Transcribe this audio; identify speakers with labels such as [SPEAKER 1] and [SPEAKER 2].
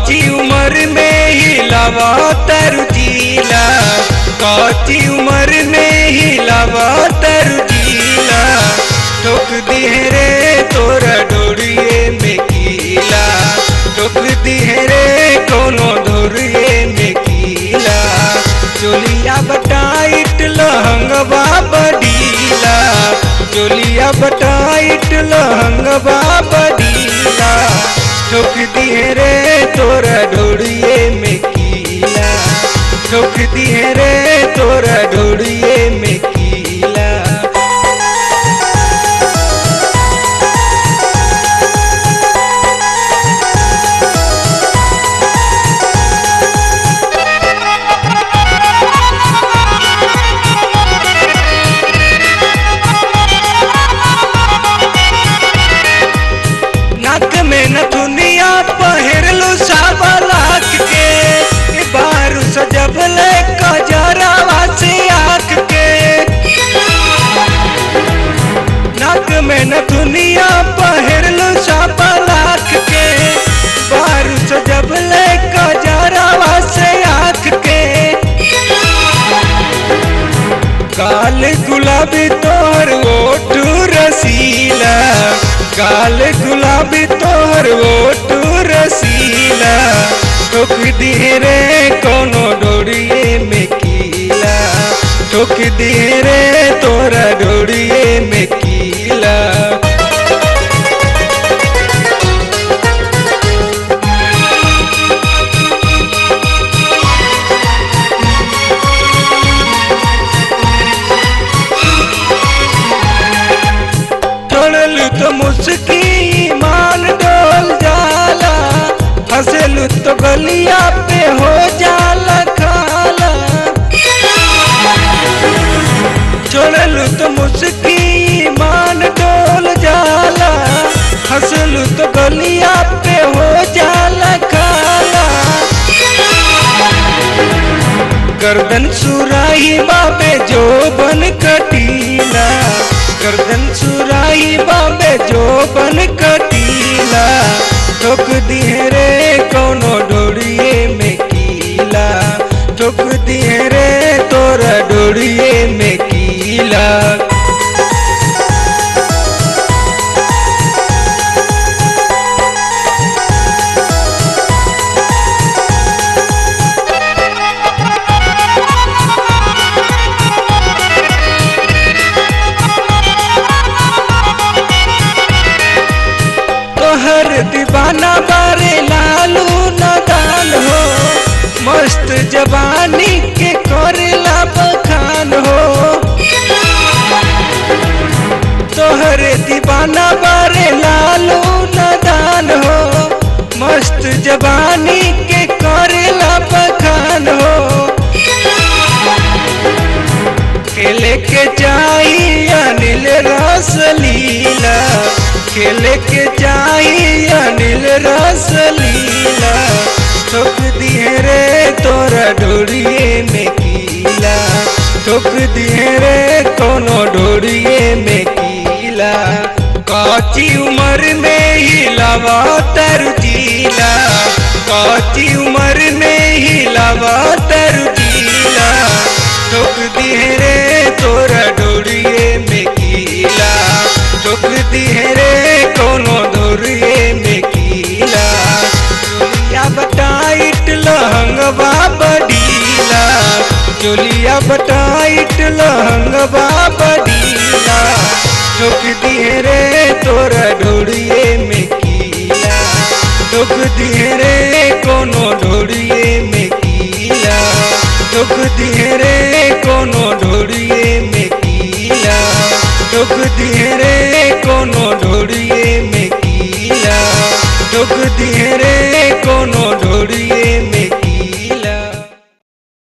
[SPEAKER 1] काची उम्र में ही लावा तरु जीला, काची उम्र में ही लावा तरु जीला। ठोक दिए रे तोरा डोरिए में कीला, ठोक दिए रे कोनो डोरिए में कीला। चोलिया बटाइट लहंगवा बडीला, चोलिया बटाइट लहंगवा बडीला। ठोक दिए रे तोरा डोरिए में कीला, ठोक दिए रे तोरा डोरिए में कीला। नाक में नथुनिया पहिरलू सावा लाख के, बारू सजबले कजरावा से आँख के। नाक में नथुनिया पहिरलू सावा लाख के, बारू सजबले कजरावा से आँख के। काल गुलाबी तोहर ओठ रसीला, काल गुलाबी तोहर ओठ रसीला। ठोक दिए रे कोनो डोरिए में कीला, ठोक दिए रे तोरा डोरिए में कीला। छोड़लू तो मुस्की ईमान डोल जाला, हंसलू तो गलिया पे हो जाला खाला। छोड़लू तो मुस्की ईमान डोल जाला, हंसलू तो गलिया पे हो जाला खाला। गर्दन सुराही बाबे जो बन कटीला, गर्दन सुराही बाबे जो बन कटीला। ठोक दिए रे कोनो डोरिए में कीला, ठोक दिए रे तोरा डोरिए में कीला। तोहर दीवाना बारे लालू नदान हो, मस्त जवानी के करेला बखान हो। तोहर दीवाना बारे लालू नदान हो, मस्त जवानी के करेला बखान हो। खेले के चाहिए अनिल रस लीला, खेले के चाहिए अनिल रस लीला। ठोक दिए रे तोरा डोरिए में कीला, ठोक दिए रे कोनो डोरिए में कीला। काची उम्र में ही लावा तरु जीला, काची उम्र में ही लावा तरु जीला। ठोक दिए रे तोरा डोरिए में कीला, ठोक दिए रे कोनो डोरिए में कीला। चोलिया बटाइट लहंगवा बडीला, चोलिया बटाइट लहंगवा बडीला। ठोक दिए रे तोरा डोरिए में कीला, ठोक दिए रे कोनो डोरिए में कीला, ठोक दिए रे कोनो डोरिए में कीला, ठोक दिए रे कोनो डोरिए में कीला, ठोक दिए रे